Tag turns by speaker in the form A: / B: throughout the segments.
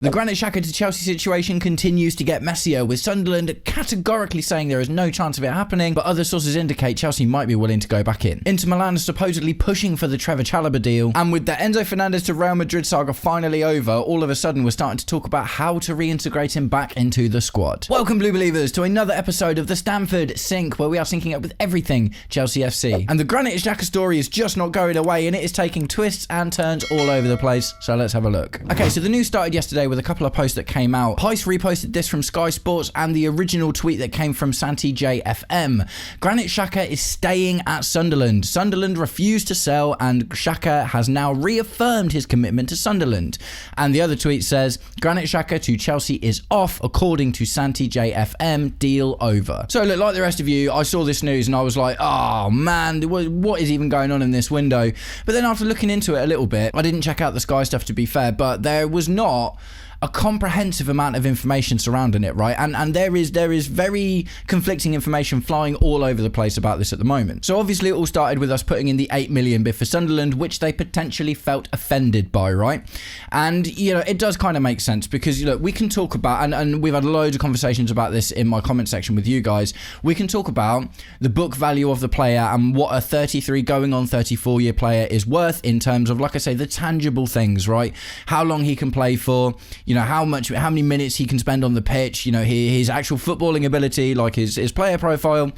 A: The Granit Xhaka to Chelsea situation continues to get messier, with Sunderland categorically saying there is no chance of it happening, but other sources indicate Chelsea might be willing to go back in. Inter Milan is supposedly pushing for the Trevor Chalobah deal, and with the Enzo Fernandez to Real Madrid saga finally over, all of a sudden we're starting to talk about how to reintegrate him back into the squad. Welcome, Blue Believers, to another episode of the Stamford Sync, where we are syncing up with everything Chelsea FC. And the Granit Xhaka story is just not going away, and it is taking twists and turns all over the place, so let's have a look. Okay, so the news started yesterday with a couple of posts that came out. Pice reposted this from Sky Sports and the original tweet that came from Santi JFM. Granit Xhaka is staying at Sunderland. Sunderland refused to sell, and Xhaka has now reaffirmed his commitment to Sunderland. And the other tweet says, Granit Xhaka to Chelsea is off, according to Santi JFM, deal over. So look, like the rest of you, I saw this news and I was like, oh man, what is even going on in this window? But then after looking into it a little bit, I didn't check out the Sky stuff, to be fair, but there was not a comprehensive amount of information surrounding it, right? And there is very conflicting information flying all over the place about this at the moment. So obviously it all started with us putting in the 8 million bid for Sunderland, which they potentially felt offended by, right? And, you know, it does kind of make sense because, you know, we can talk about, and we've had loads of conversations about this in my comment section with you guys, we can talk about the book value of the player and what a 33 going on 34 year player is worth in terms of, like I say, the tangible things, right? How long he can play for, you know, how many minutes he can spend on the pitch, you know, his actual footballing ability, like his player profile.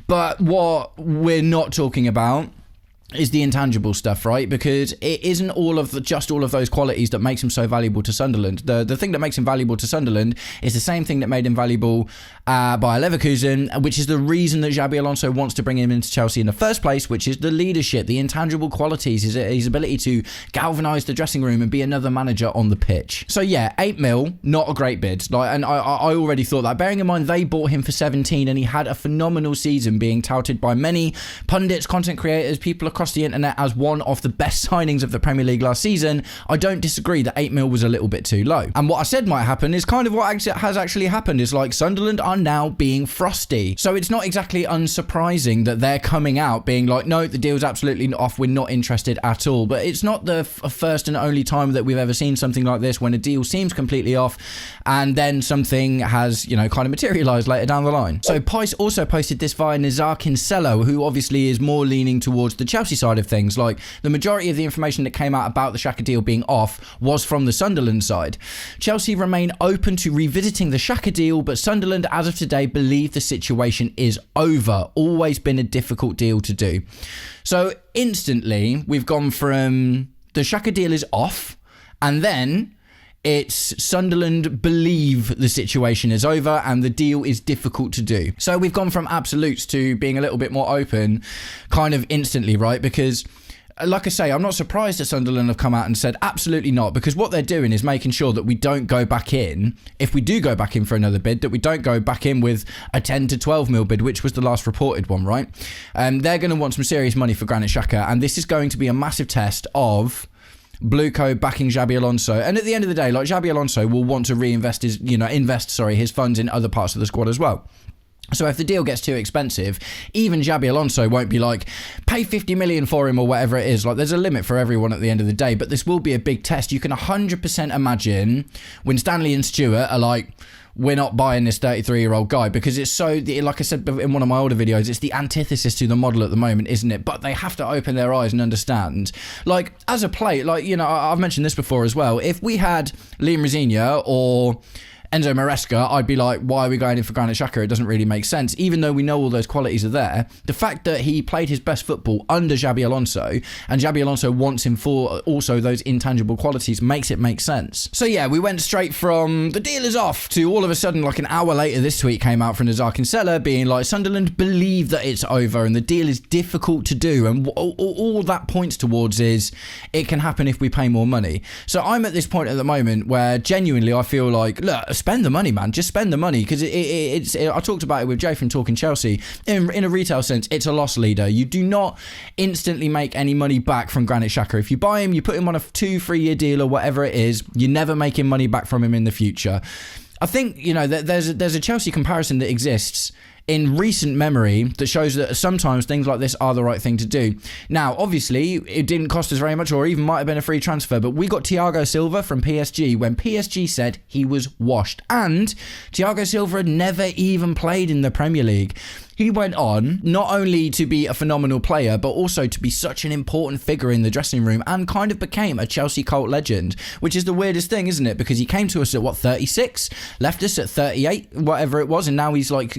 A: But what we're not talking about is the intangible stuff, right? Because it isn't all of those qualities that makes him so valuable to Sunderland. The thing that makes him valuable to Sunderland is the same thing that made him valuable by Leverkusen, which is the reason that Xabi Alonso wants to bring him into Chelsea in the first place, which is the leadership, the intangible qualities, his ability to galvanise the dressing room and be another manager on the pitch. So yeah, 8 mil, not a great bid. And I already thought that. Bearing in mind they bought him for 17 and he had a phenomenal season, being touted by many pundits, content creators, people across the internet as one of the best signings of the Premier League last season. I don't disagree that 8 mil was a little bit too low. And what I said might happen is kind of what has actually happened. Is like Sunderland are now being frosty. So it's not exactly unsurprising that they're coming out being like, no, the deal's absolutely off, we're not interested at all. But it's not the first and only time that we've ever seen something like this, when a deal seems completely off and then something has, you know, kind of materialised later down the line. So Pice also posted this via Nizar Kinsella, who obviously is more leaning towards the Chelsea side of things. Like, the majority of the information that came out about the Xhaka deal being off was from the Sunderland side. Chelsea remain open to revisiting the Xhaka deal, but Sunderland as of today believe the situation is over. Always been a difficult deal to do. So instantly we've gone from the Xhaka deal is off, and then it's Sunderland believe the situation is over and the deal is difficult to do. So we've gone from absolutes to being a little bit more open kind of instantly, right? Because like I say, I'm not surprised that Sunderland have come out and said absolutely not, because what they're doing is making sure that we don't go back in, if we do go back in for another bid, that we don't go back in with a 10 to 12 mil bid, which was the last reported one, right? They're going to want some serious money for Granit Xhaka, and this is going to be a massive test of Blueco backing Xabi Alonso. And at the end of the day, like, Xabi Alonso will want to invest his funds in other parts of the squad as well. So if the deal gets too expensive, even Xabi Alonso won't be like, pay 50 million for him or whatever it is. Like, there's a limit for everyone at the end of the day, but this will be a big test. You can 100% imagine when Stanley and Stewart are like, we're not buying this 33-year-old guy, because it's so, like I said in one of my older videos, it's the antithesis to the model at the moment, isn't it? But they have to open their eyes and understand. Like, as a player, like, you know, I've mentioned this before as well. If we had Liam Rosenior or Enzo Maresca, I'd be like, why are we going in for Granit Xhaka? It doesn't really make sense. Even though we know all those qualities are there, the fact that he played his best football under Xabi Alonso, and Xabi Alonso wants him for also those intangible qualities, makes it make sense. So yeah, we went straight from the deal is off to all of a sudden, like an hour later, this tweet came out from Nizar Kinsella being like, Sunderland believe that it's over and the deal is difficult to do. And all that points towards is it can happen if we pay more money. So I'm at this point at the moment where genuinely I feel like, look, spend the money, man. Just spend the money, because I talked about it with Jay from Talking Chelsea. In a retail sense, it's a loss leader. You do not instantly make any money back from Granit Xhaka. If you buy him, you put him on a 2-3 year deal or whatever it is, you're never making money back from him in the future. I think, you know, there's a Chelsea comparison that exists in recent memory that shows that sometimes things like this are the right thing to do. Now, obviously, it didn't cost us very much, or even might have been a free transfer, but we got Thiago Silva from PSG when PSG said he was washed. And Thiago Silva had never even played in the Premier League. He went on not only to be a phenomenal player, but also to be such an important figure in the dressing room and kind of became a Chelsea cult legend, which is the weirdest thing, isn't it? Because he came to us at, 36? Left us at 38, whatever it was, and now he's like,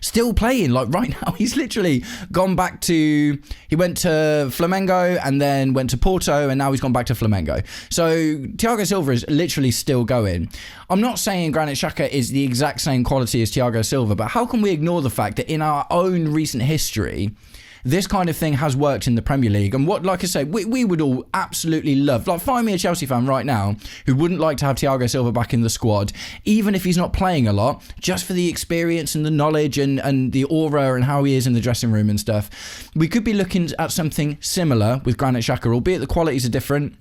A: still playing. Like right now, he's literally gone back to... He went to Flamengo and then went to Porto, and now he's gone back to Flamengo. So Thiago Silva is literally still going. I'm not saying Granit Xhaka is the exact same quality as Thiago Silva, but how can we ignore the fact that in our own recent history, this kind of thing has worked in the Premier League? And what, like I say, we would all absolutely love, like find me a Chelsea fan right now who wouldn't like to have Thiago Silva back in the squad, even if he's not playing a lot, just for the experience and the knowledge and the aura and how he is in the dressing room and stuff. We could be looking at something similar with Granit Xhaka, albeit the qualities are different.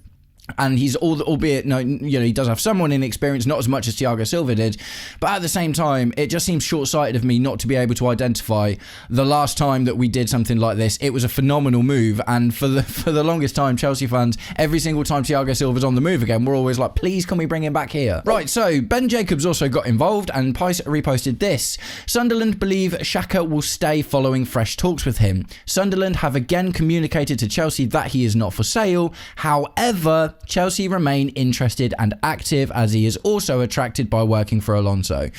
A: And he's albeit, he does have someone in experience, not as much as Thiago Silva did. But at the same time, it just seems short-sighted of me not to be able to identify the last time that we did something like this. It was a phenomenal move. And for the longest time, Chelsea fans, every single time Thiago Silva's on the move again, we're always like, please, can we bring him back here? Right, so Ben Jacobs also got involved, and Pice reposted this. Sunderland believe Xhaka will stay following fresh talks with him. Sunderland have again communicated to Chelsea that he is not for sale. However, Chelsea remain interested and active, as he is also attracted by working for Alonso.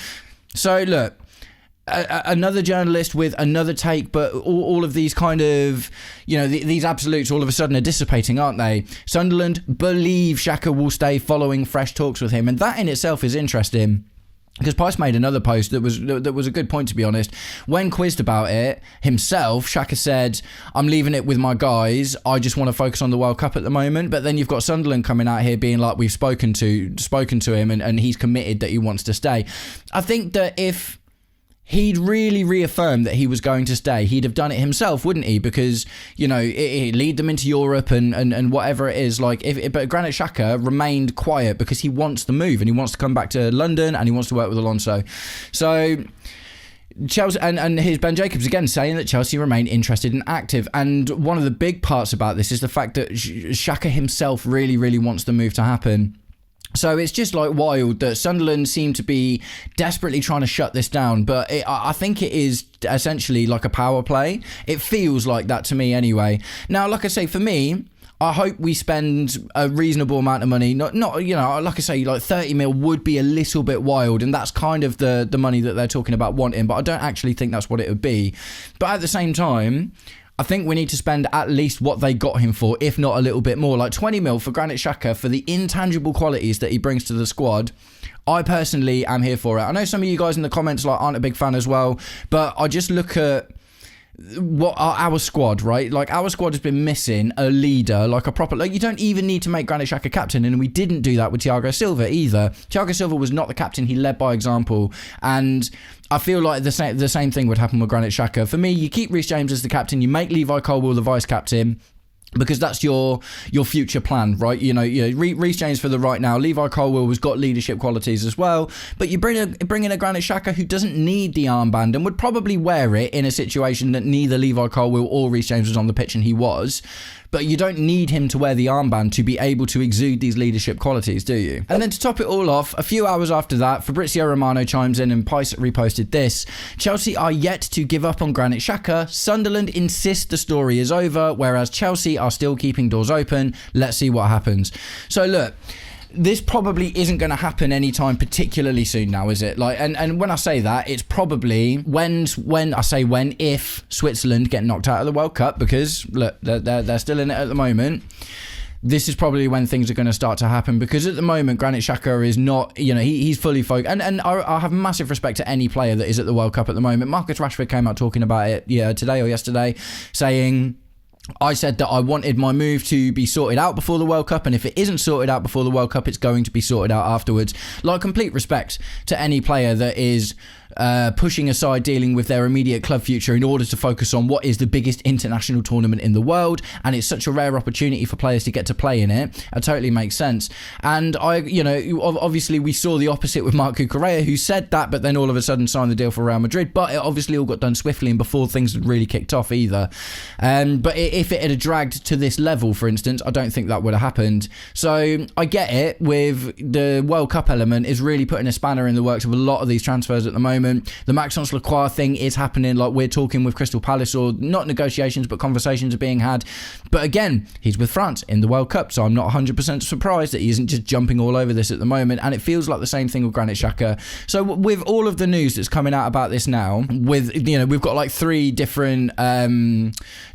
A: So look, another journalist with another take, but all of these kind of, these absolutes all of a sudden are dissipating, aren't they? Sunderland believe Xhaka will stay following fresh talks with him, and that in itself is interesting. Because Pice made another post that was a good point, to be honest. When quizzed about it himself, Xhaka said, I'm leaving it with my guys. I just want to focus on the World Cup at the moment. But then you've got Sunderland coming out here being like, we've spoken to him and he's committed that he wants to stay. I think that if he'd really reaffirmed that he was going to stay, he'd have done it himself, wouldn't he? Because, it lead them into Europe and whatever it is. But Granit Xhaka remained quiet because he wants the move and he wants to come back to London and he wants to work with Alonso. So Chelsea and here's Ben Jacobs again saying that Chelsea remain interested and active. And one of the big parts about this is the fact that Xhaka himself really, really wants the move to happen. So it's just like wild that Sunderland seem to be desperately trying to shut this down, but I think it is essentially like a power play. It feels like that to me anyway. Now, like I say, for me, I hope we spend a reasonable amount of money. Not like I say, like 30 mil would be a little bit wild, and that's kind of the money that they're talking about wanting, but I don't actually think that's what it would be. But at the same time, I think we need to spend at least what they got him for, if not a little bit more. Like 20 mil for Granit Xhaka for the intangible qualities that he brings to the squad. I personally am here for it. I know some of you guys in the comments aren't a big fan as well, but I just look at what our squad, right? Like our squad has been missing a leader, like a proper, you don't even need to make Granit Xhaka captain, and we didn't do that with Thiago Silva either. Thiago Silva was not the captain, he led by example, and I feel like the same thing would happen with Granit Xhaka. For me, you keep Reece James as the captain, you make Levi Colwill the vice captain, because that's your future plan, right? Reece James for the right now. Levi Colwill has got leadership qualities as well, but you bring in a Granit Xhaka who doesn't need the armband and would probably wear it in a situation that neither Levi Colwill or Reece James was on the pitch, and he was. But you don't need him to wear the armband to be able to exude these leadership qualities, do you? And then to top it all off, a few hours after that, Fabrizio Romano chimes in and Pice reposted this. Chelsea are yet to give up on Granit Xhaka. Sunderland insist the story is over, whereas Chelsea are still keeping doors open. Let's see what happens. So look, this probably isn't going to happen anytime particularly soon now, is it? And when I say that, it's probably if Switzerland get knocked out of the World Cup, because look, they're still in it at the moment. This is probably when things are going to start to happen, because at the moment Granit Xhaka is not, he's fully focused, and I have massive respect to any player that is at the World Cup at the moment. Marcus Rashford came out talking about it today or yesterday, saying, I said that I wanted my move to be sorted out before the World Cup, and if it isn't sorted out before the World Cup, it's going to be sorted out afterwards. Like, complete respect to any player that is pushing aside dealing with their immediate club future in order to focus on what is the biggest international tournament in the world, and it's such a rare opportunity for players to get to play in it. It totally makes sense. And obviously we saw the opposite with Marc Cucurella, who said that, but then all of a sudden signed the deal for Real Madrid. But it obviously all got done swiftly and before things had really kicked off either. But if it had dragged to this level, for instance, I don't think that would have happened. So I get it with the World Cup element is really putting a spanner in the works of a lot of these transfers at the moment. The Maxence Lacroix thing is happening, like we're talking with Crystal Palace, or not negotiations, but conversations are being had. But again, he's with France in the World Cup, so I'm not 100% surprised that he isn't just jumping all over this at the moment. And it feels like the same thing with Granit Xhaka. So with all of the news that's coming out about this now, with we've got like 3 different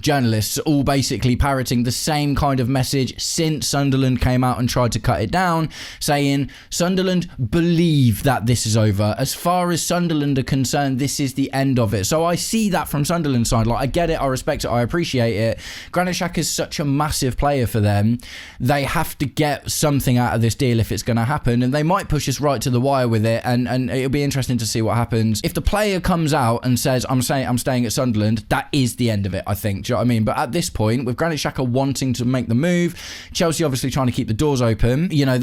A: journalists all basically parroting the same kind of message since Sunderland came out and tried to cut it down, saying Sunderland believe that this is over. As far as Sunderland are concerned, this is the end of it. So I see that from Sunderland's side. Like, I get it, I respect it, I appreciate it. Granit Xhaka is such a massive player for them. They have to get something out of this deal if it's going to happen, and they might push us right to the wire with it, and it'll be interesting to see what happens. If the player comes out and says, I'm staying at Sunderland, that is the end of it, I think. Do you know what I mean? But at this point, with Granit Xhaka wanting to make the move, Chelsea obviously trying to keep the doors open, I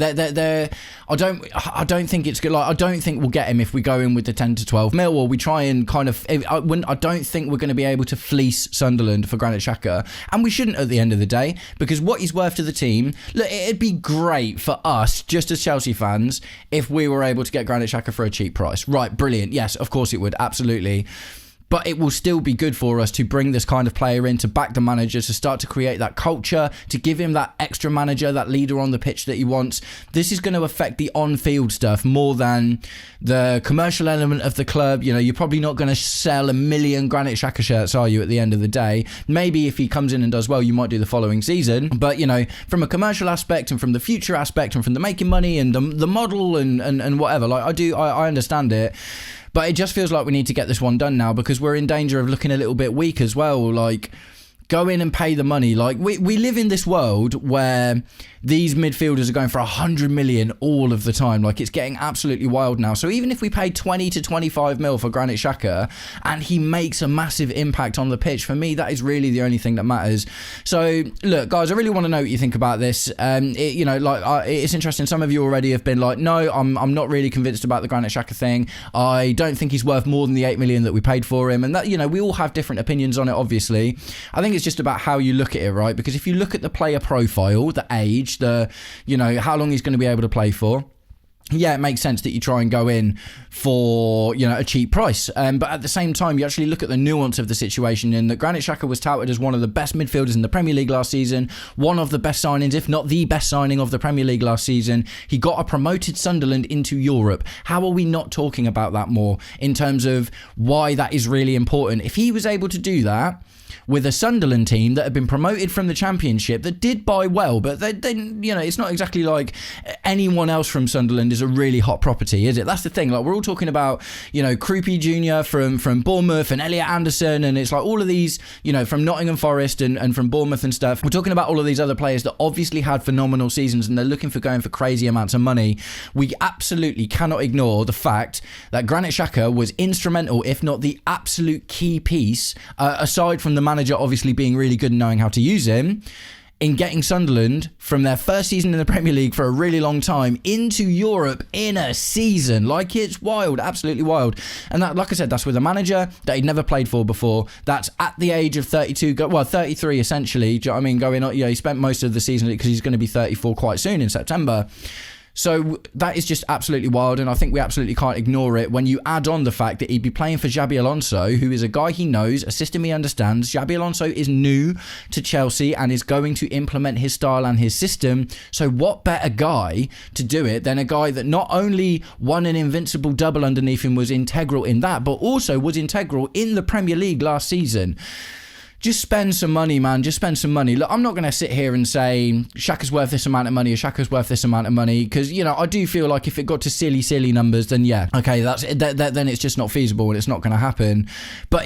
A: don't think it's good. Like, I don't think we'll get him if we go in with the 10 to 12 mil, or we try and kind of, I don't think we're going to be able to fleece Sunderland for Granit Xhaka, and we shouldn't at the end of the day, because what he's worth to the team, look, it'd be great for us, just as Chelsea fans, if we were able to get Granit Xhaka for a cheap price. Right, brilliant. Yes, of course it would, absolutely. But it will still be good for us to bring this kind of player in, to back the manager, to start to create that culture, to give him that extra manager, that leader on the pitch that he wants. This is going to affect the on-field stuff more than the commercial element of the club. You're probably not going to sell 1 million Granit Xhaka shirts, are you, at the end of the day? Maybe if he comes in and does well, you might do the following season. But, from a commercial aspect and from the future aspect and from the making money and the model and whatever, like I understand it. But it just feels like we need to get this one done now, because we're in danger of looking a little bit weak as well. Like, go in and pay the money. Like, we live in this world where these midfielders are going for 100 million all of the time. Like, it's getting absolutely wild now. So even if we pay 20 to 25 mil for Granit Xhaka and he makes a massive impact on the pitch, for me, that is really the only thing that matters. So look, guys, I really want to know what you think about this. It's interesting. Some of you already have been like, no, I'm not really convinced about the Granit Xhaka thing. I don't think he's worth more than the 8 million that we paid for him. And that, we all have different opinions on it, obviously. I think it's just about how you look at it, right? Because if you look at the player profile, the age, how long he's going to be able to play for, yeah, it makes sense that you try and go in for, a cheap price. But at the same time, you actually look at the nuance of the situation, in that Granit Xhaka was touted as one of the best midfielders in the Premier League last season, one of the best signings, if not the best signing of the Premier League last season. He got a promoted Sunderland into Europe. How are we not talking about that more in terms of why that is really important? If he was able to do that with a Sunderland team that had been promoted from the Championship, that did buy well, but they it's not exactly like anyone else from Sunderland is a really hot property, is it? That's the thing. Like, we're all talking about, Krupi Jr. from Bournemouth and Elliot Anderson, and it's like all of these, from Nottingham Forest and from Bournemouth and stuff. We're talking about all of these other players that obviously had phenomenal seasons, and they're looking for going for crazy amounts of money. We absolutely cannot ignore the fact that Granit Xhaka was instrumental, if not the absolute key piece, aside from the manager obviously being really good and knowing how to use him, in getting Sunderland from their first season in the Premier League for a really long time into Europe in a season. Like, it's wild, absolutely wild. And that, like I said, that's with a manager that he'd never played for before. That's at the age of 33 essentially. Do you know what I mean? Going on, he spent most of the season, because he's going to be 34 quite soon in September. So that is just absolutely wild, and I think we absolutely can't ignore it when you add on the fact that he'd be playing for Xabi Alonso, who is a guy he knows, a system he understands. Xabi Alonso is new to Chelsea and is going to implement his style and his system. So what better guy to do it than a guy that not only won an invincible double underneath him, was integral in that, but also was integral in the Premier League last season. Just spend some money, man. Just spend some money. Look, I'm not going to sit here and say Xhaka's worth this amount of money or Xhaka's worth this amount of money, because, I do feel like if it got to silly numbers, then yeah, okay, then it's just not feasible and it's not going to happen. But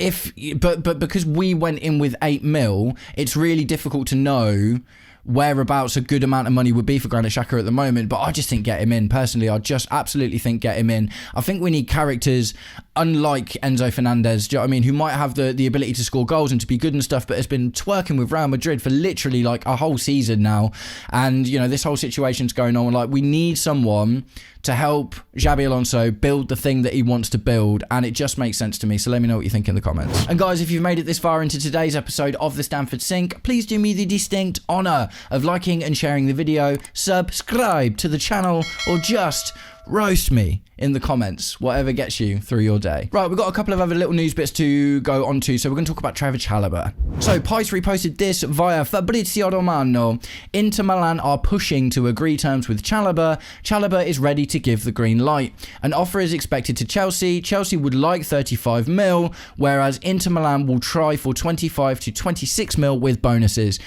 A: but because we went in with 8 mil, it's really difficult to know whereabouts a good amount of money would be for Granit Xhaka at the moment. But I just think get him in. Personally, I just absolutely think get him in. I think we need characters unlike Enzo Fernandez, do you know what I mean, who might have the ability to score goals and to be good and stuff, but has been twerking with Real Madrid for literally like a whole season now. And, you know, this whole situation's going on. Like, we need someone to help Xabi Alonso build the thing that he wants to build, and it just makes sense to me. So let me know what you think in the comments. And guys, if you've made it this far into today's episode of the Stamford Sync, please do me the distinct honour of liking and sharing the video, subscribe to the channel, or just roast me in the comments, whatever gets you through your day. Right, we've got a couple of other little news bits to go on to, so we're going to talk about Trevor Chalobah. So Pice reposted this via Fabrizio Romano. Inter Milan are pushing to agree terms with Chalobah. Chalobah is ready to give the green light. An offer is expected to Chelsea. Chelsea would like 35 mil, whereas Inter Milan will try for 25 to 26 mil with bonuses.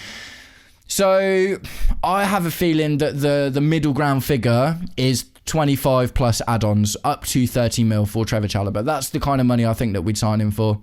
A: So I have a feeling that the middle ground figure is 25 plus add-ons up to 30 mil for Trevor Chalobah. That's the kind of money I think that we'd sign him for.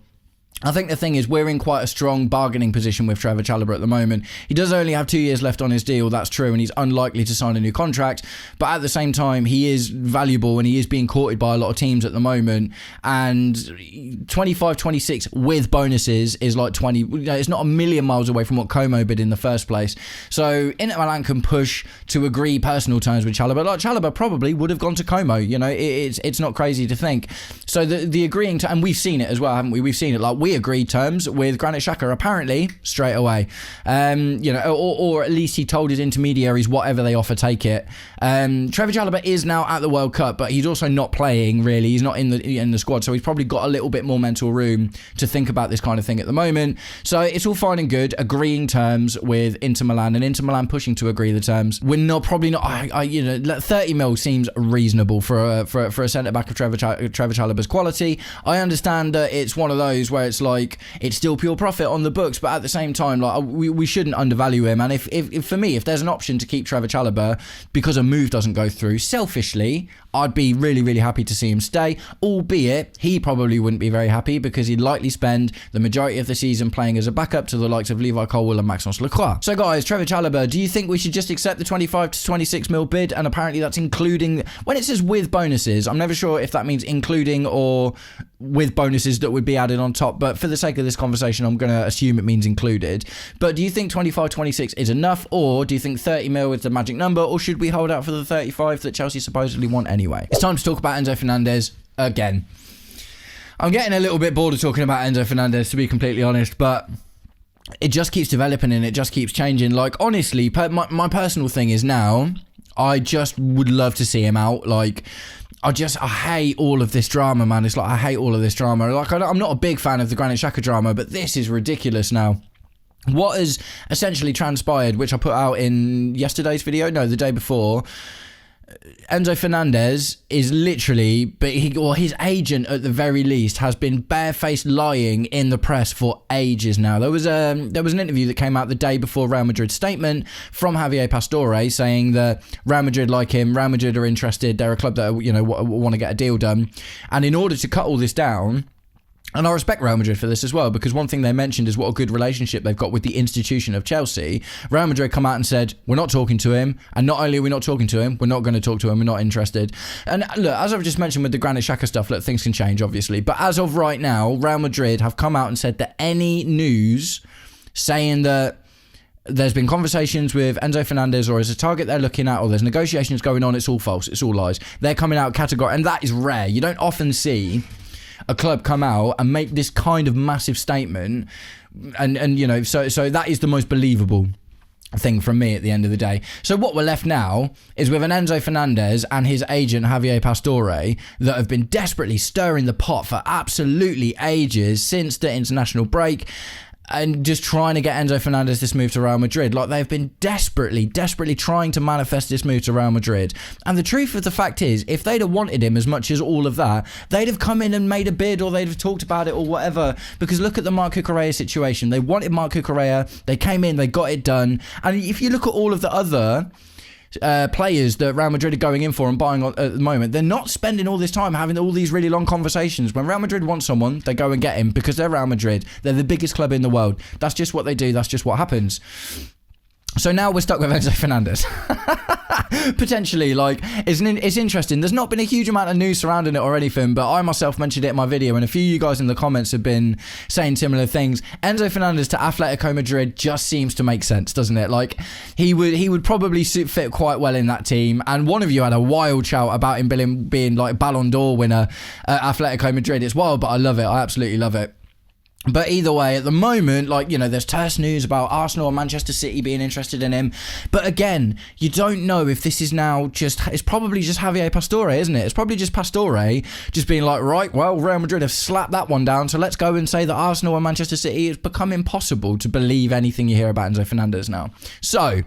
A: I think the thing is, we're in quite a strong bargaining position with Trevor Chalobah at the moment. He does only have 2 years left on his deal, that's true, and he's unlikely to sign a new contract. But at the same time, he is valuable and he is being courted by a lot of teams at the moment. And 25, 26 with bonuses is like 20. You know, it's not a million miles away from what Como bid in the first place. So Inter Milan can push to agree personal terms with Chalobah. Like, Chalobah probably would have gone to Como. You know, it's not crazy to think. So the agreeing to, and we've seen it as well, haven't we? We've seen it. Like, we agreed terms with Granit Xhaka apparently straight away, you know, or at least he told his intermediaries whatever they offer, take it. Trevor Chalobah is now at the World Cup, but he's also not playing really. He's not in the squad, so he's probably got a little bit more mental room to think about this kind of thing at the moment. So it's all fine and good agreeing terms with Inter Milan, and Inter Milan pushing to agree the terms. We're probably not. You know, 30 mil seems reasonable for a centre back of Trevor Chalobah's quality. I understand that it's one of those where it's like, it's still pure profit on the books, but at the same time, like, we shouldn't undervalue him. And if for me, if there's an option to keep Trevor Chalobah because a move doesn't go through, selfishly, I'd be really, really happy to see him stay, albeit he probably wouldn't be very happy because he'd likely spend the majority of the season playing as a backup to the likes of Levi Colwill and Maxence Lacroix. So guys, Trevor Chalobah, do you think we should just accept the 25 to 26 mil bid? And apparently that's including, when it says with bonuses, I'm never sure if that means including or with bonuses that would be added on top, but for the sake of this conversation, I'm going to assume it means included. But do you think 25, 26 is enough, or do you think 30 mil is the magic number, or should we hold out for the 35 that Chelsea supposedly want anyway? It's time to talk about Enzo Fernandez again. I'm getting a little bit bored of talking about Enzo Fernandez, to be completely honest, but it just keeps developing and it just keeps changing. Like, honestly, my personal thing is now, I just would love to see him out. Like, I hate all of this drama, man. It's like, I hate all of this drama. Like, I'm not a big fan of the Granit Xhaka drama, but this is ridiculous now. What has essentially transpired, which I put out in yesterday's video, no, the day before, Enzo Fernandez is literally, his agent at the very least, has been barefaced lying in the press for ages now. There was an interview that came out the day before Real Madrid's statement from Javier Pastore saying that Real Madrid like him, Real Madrid are interested, they're a club that, you know, want to get a deal done. And in order to cut all this down, and I respect Real Madrid for this as well, because one thing they mentioned is what a good relationship they've got with the institution of Chelsea. Real Madrid come out and said, we're not talking to him. And not only are we not talking to him, we're not going to talk to him. We're not interested. And look, as I've just mentioned with the Granit Xhaka stuff, look, things can change, obviously. But as of right now, Real Madrid have come out and said that any news saying that there's been conversations with Enzo Fernandez or as a target they're looking at, or there's negotiations going on, it's all false. It's all lies. They're coming out categorically, and that is rare. You don't often see a club come out and make this kind of massive statement, and you know, so that is the most believable thing from me at the end of the day. So what we're left now is with an Enzo Fernandez and his agent Javier Pastore that have been desperately stirring the pot for absolutely ages since the international break, and just trying to get Enzo Fernandez this move to Real Madrid. Like, they've been desperately trying to manifest this move to Real Madrid. And the truth of the fact is, if they'd have wanted him as much as all of that, they'd have come in and made a bid, or they'd have talked about it or whatever. Because look at the Marco Correa situation. They wanted Marco Correa, they came in, they got it done. And if you look at all of the other players that Real Madrid are going in for and buying at the moment, they're not spending all this time having all these really long conversations. When Real Madrid wants someone, they go and get him because they're Real Madrid. They're the biggest club in the world. That's just what they do. That's just what happens. So now we're stuck with Enzo Fernandez. Potentially, like, it's interesting. There's not been a huge amount of news surrounding it or anything, but I myself mentioned it in my video, and a few of you guys in the comments have been saying similar things. Enzo Fernandez to Atletico Madrid just seems to make sense, doesn't it? Like, he would probably fit quite well in that team. And one of you had a wild shout about him being like Ballon d'Or winner at Atletico Madrid. It's wild, but I love it. I absolutely love it. But either way, at the moment, like, you know, there's terse news about Arsenal and Manchester City being interested in him. But again, you don't know if this is now it's probably just Javier Pastore, isn't it? It's probably just Pastore just being like, right, well, Real Madrid have slapped that one down, so let's go and say that Arsenal and Manchester City, it's become impossible to believe anything you hear about Enzo Fernandez now. So,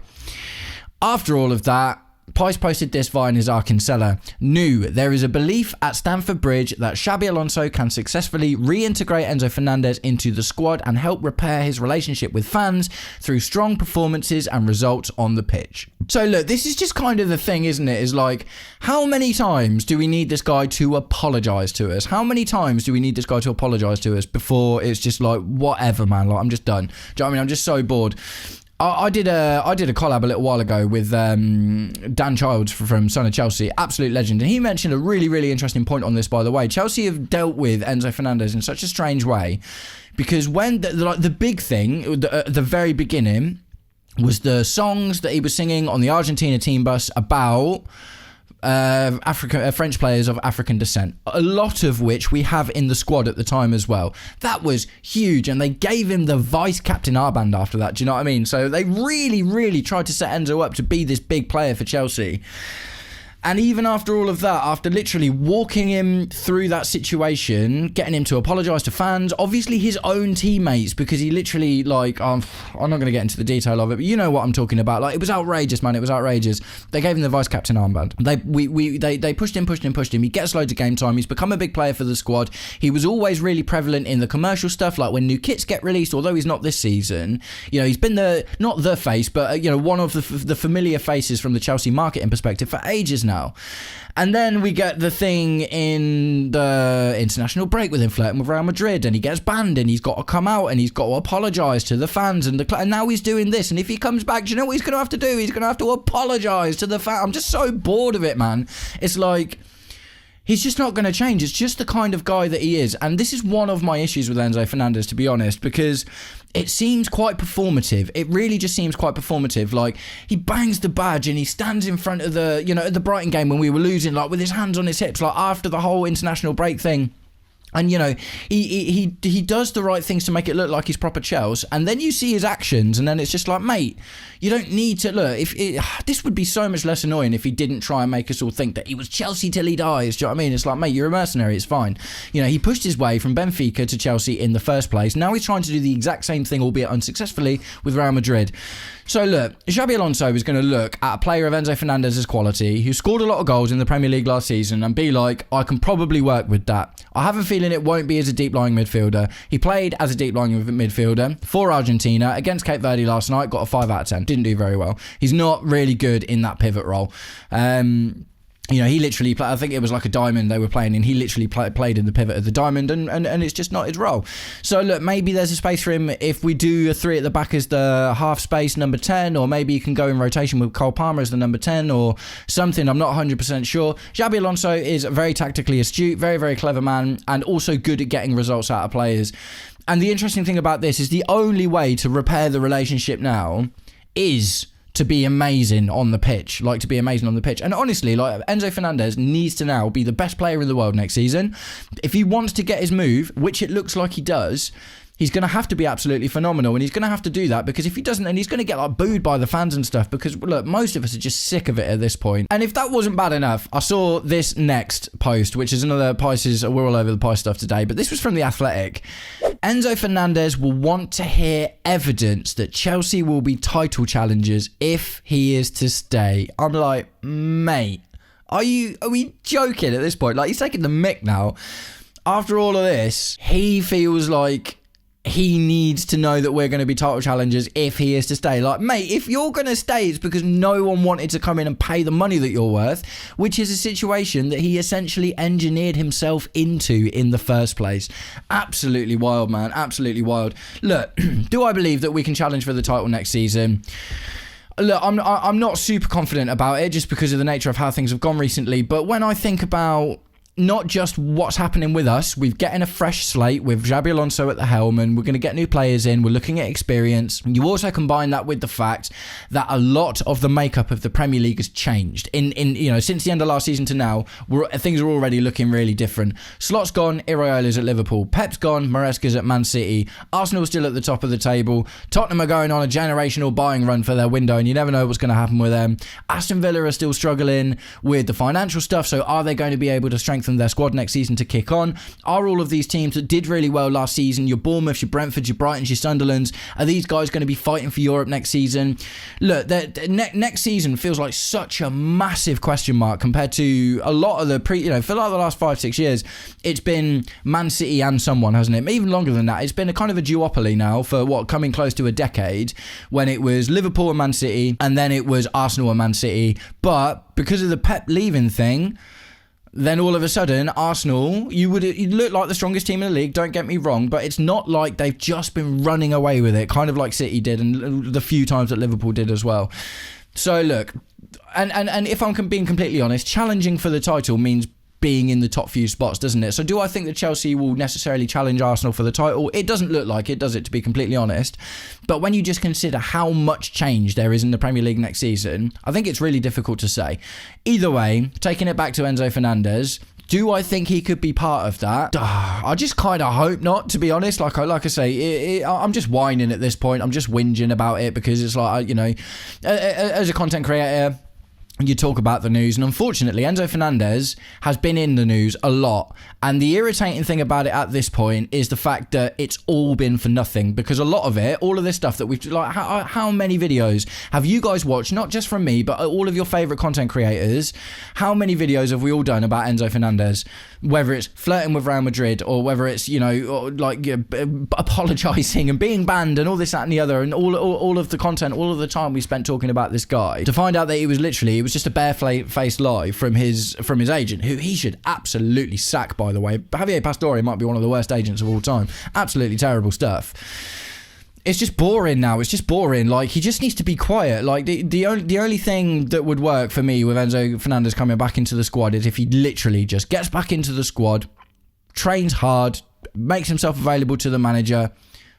A: after all of that, Pice posted this via his Arkansella. New, there is a belief at Stamford Bridge that Xabi Alonso can successfully reintegrate Enzo Fernandez into the squad and help repair his relationship with fans through strong performances and results on the pitch. So look, this is just kind of the thing, isn't it? Is like, how many times do we need this guy to apologise to us? How many times do we need this guy to apologise to us before it's just like, whatever, man, like, I'm just done. Do you know what I mean? I'm just so bored. I did a collab a little while ago with Dan Childs from Son of Chelsea, absolute legend, and he mentioned a really, really interesting point on this, by the way. Chelsea have dealt with Enzo Fernandez in such a strange way, because when the big thing at the very beginning was the songs that he was singing on the Argentina team bus about French players of African descent, a lot of which we have in the squad at the time as well. That was huge, and they gave him the vice captain armband after that. Do you know what I mean? So they really, really tried to set Enzo up to be this big player for Chelsea. And even after all of that, after literally walking him through that situation, getting him to apologise to fans, obviously his own teammates, because he literally, like, I'm not going to get into the detail of it, but you know what I'm talking about. Like, it was outrageous, man. It was outrageous. They gave him the vice-captain armband. They pushed him. He gets loads of game time. He's become a big player for the squad. He was always really prevalent in the commercial stuff, like when new kits get released, although he's not this season. You know, he's been not the face, but, you know, one of the familiar faces from the Chelsea marketing perspective for ages now. And then we get the thing in the international break with him flirting with Real Madrid, and he gets banned, and he's got to come out and he's got to apologise to the fans and and now he's doing this. And if he comes back, do you know what he's going to have to do? He's going to have to apologise to the fans. I'm just so bored of it, man. It's like, he's just not going to change. It's just the kind of guy that he is. And this is one of my issues with Enzo Fernandez, to be honest, because it seems quite performative. It really just seems quite performative. Like, he bangs the badge and he stands in front of the, you know, at the Brighton game when we were losing, like, with his hands on his hips, like, after the whole international break thing. And, you know, he does the right things to make it look like he's proper Chelsea. And then you see his actions, and then it's just like, mate, you don't need to look. This would be so much less annoying if he didn't try and make us all think that he was Chelsea till he dies. Do you know what I mean? It's like, mate, you're a mercenary. It's fine. You know, he pushed his way from Benfica to Chelsea in the first place. Now he's trying to do the exact same thing, albeit unsuccessfully, with Real Madrid. So look, Xabi Alonso is going to look at a player of Enzo Fernandez's quality who scored a lot of goals in the Premier League last season and be like, I can probably work with that. I have a feeling it won't be as a deep-lying midfielder. He played as a deep-lying midfielder for Argentina against Cape Verde last night, got a 5 out of 10. Didn't do very well. He's not really good in that pivot role. You know, he literally played, I think it was like a diamond they were playing in. He literally played in the pivot of the diamond, and it's just not his role. So look, maybe there's a space for him if we do a 3 at the back as the half space number 10, or maybe you can go in rotation with Cole Palmer as the number 10 or something. I'm not 100% sure. Xabi Alonso is very tactically astute, very, very clever man, and also good at getting results out of players. And the interesting thing about this is the only way to repair the relationship now is to be amazing on the pitch. And honestly, like, Enzo Fernandez needs to now be the best player in the world next season. If he wants to get his move, which it looks like he does, he's going to have to be absolutely phenomenal, and he's going to have to do that, because if he doesn't, then he's going to get, like, booed by the fans and stuff, because, look, most of us are just sick of it at this point. And if that wasn't bad enough, I saw this next post, which is another Pice's, we're all over the Pice stuff today, but this was from The Athletic. Enzo Fernandez will want to hear evidence that Chelsea will be title challengers if he is to stay. I'm like, mate, are we joking at this point? Like, he's taking the mick now. After all of this, he feels like he needs to know that we're going to be title challengers if he is to stay. Like, mate, if you're going to stay, it's because no one wanted to come in and pay the money that you're worth, which is a situation that he essentially engineered himself into in the first place. Absolutely wild, man. Absolutely wild. Look, do I believe that we can challenge for the title next season? look, I'm not super confident about it just because of the nature of how things have gone recently. But when I think about not just what's happening with us, we're getting a fresh slate with Xabi Alonso at the helm, and we're going to get new players in. We're looking at experience. You also combine that with the fact that a lot of the makeup of the Premier League has changed. Since the end of last season to now, things are already looking really different. Slot's gone, Iraola's at Liverpool. Pep's gone, Maresca's at Man City. Arsenal's still at the top of the table. Tottenham are going on a generational buying run for their window, and you never know what's going to happen with them. Aston Villa are still struggling with the financial stuff, so are they going to be able to strengthen their squad next season to kick on? Are all of these teams that did really well last season, your Bournemouths, your Brentfords, your Brightons, your Sunderlands, are these guys going to be fighting for Europe next season? Look, next season feels like such a massive question mark compared to a lot of the for like the last 5-6 years. It's been Man City and someone, hasn't it? Even longer than that. It's been a kind of a duopoly now for coming close to a decade, when it was Liverpool and Man City, and then it was Arsenal and Man City. But because of the Pep leaving thing, then all of a sudden, Arsenal, you look like the strongest team in the league, don't get me wrong, but it's not like they've just been running away with it, kind of like City did, and the few times that Liverpool did as well. So look, and if I'm being completely honest, challenging for the title means being in the top few spots, doesn't it? So do I think that Chelsea will necessarily challenge Arsenal for the title? It doesn't look like it, does it, to be completely honest? But when you just consider how much change there is in the Premier League next season, I think it's really difficult to say. Either way, taking it back to Enzo Fernandez, do I think he could be part of that? I just kind of hope not, to be honest. Like I say, I'm just whining at this point. I'm just whinging about it because it's like, as a content creator, you talk about the news, and unfortunately Enzo Fernandez has been in the news a lot, and the irritating thing about it at this point is the fact that it's all been for nothing, because a lot of it, all of this stuff that we've, like, how many videos have you guys watched, not just from me but all of your favourite content creators? How many videos have we all done about Enzo Fernandez, whether it's flirting with Real Madrid, or whether it's apologising and being banned and all this, that and the other, and all of the content, all of the time we spent talking about this guy, to find out that it was just a barefaced lie from his agent, who he should absolutely sack, by the way. Javier Pastore might be one of the worst agents of all time. Absolutely terrible stuff. It's just boring now. It's just boring. Like, he just needs to be quiet. Like, the only thing that would work for me with Enzo Fernandez coming back into the squad is if he literally just gets back into the squad, trains hard, makes himself available to the manager,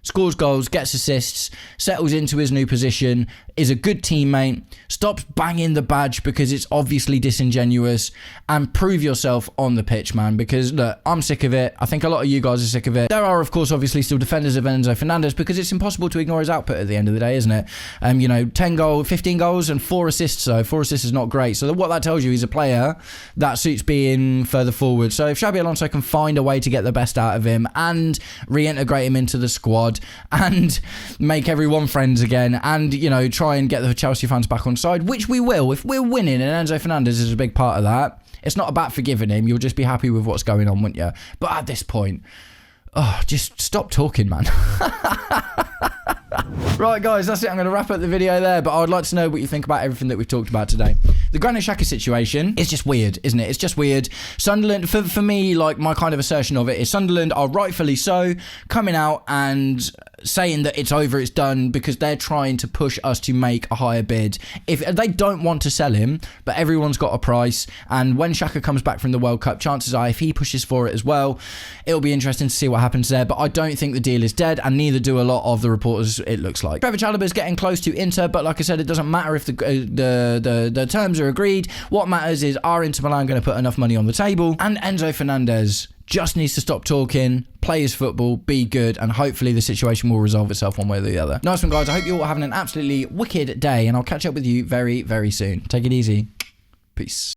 A: scores goals, gets assists, settles into his new position, is a good teammate, stops banging the badge because it's obviously disingenuous, and prove yourself on the pitch, man, because look, I'm sick of it. I think a lot of you guys are sick of it. There are, of course, obviously still defenders of Enzo Fernandez, because it's impossible to ignore his output at the end of the day, isn't it? 15 goals and 4 assists, so 4 assists is not great. So what that tells you, he's a player that suits being further forward. So if Xabi Alonso can find a way to get the best out of him and reintegrate him into the squad and make everyone friends again, and try and get the Chelsea fans back on side, which we will if we're winning, and Enzo Fernandez is a big part of that. It's not about forgiving him, you'll just be happy with what's going on, wouldn't you? But at this point, just stop talking, man. Right, guys, that's it. I'm going to wrap up the video there, but I would like to know what you think about everything that we've talked about today. The Granit Xhaka situation is just weird, isn't it? It's just weird. Sunderland, for me, like, my kind of assertion of it is Sunderland are rightfully so coming out and saying that it's over, it's done, because they're trying to push us to make a higher bid. If they don't want to sell him, but everyone's got a price, and when Xhaka comes back from the World Cup, chances are if he pushes for it as well, it'll be interesting to see what happens there. But I don't think the deal is dead, and neither do a lot of the reporters, it looks like. Trevor Chalobah is getting close to Inter, but like I said, it doesn't matter if the terms are agreed. What matters is, are Inter Milan going to put enough money on the table? And Enzo Fernandez just needs to stop talking, play his football, be good, and hopefully the situation will resolve itself one way or the other. Nice one, guys. I hope you're all having an absolutely wicked day, and I'll catch up with you very, very soon. Take it easy. Peace.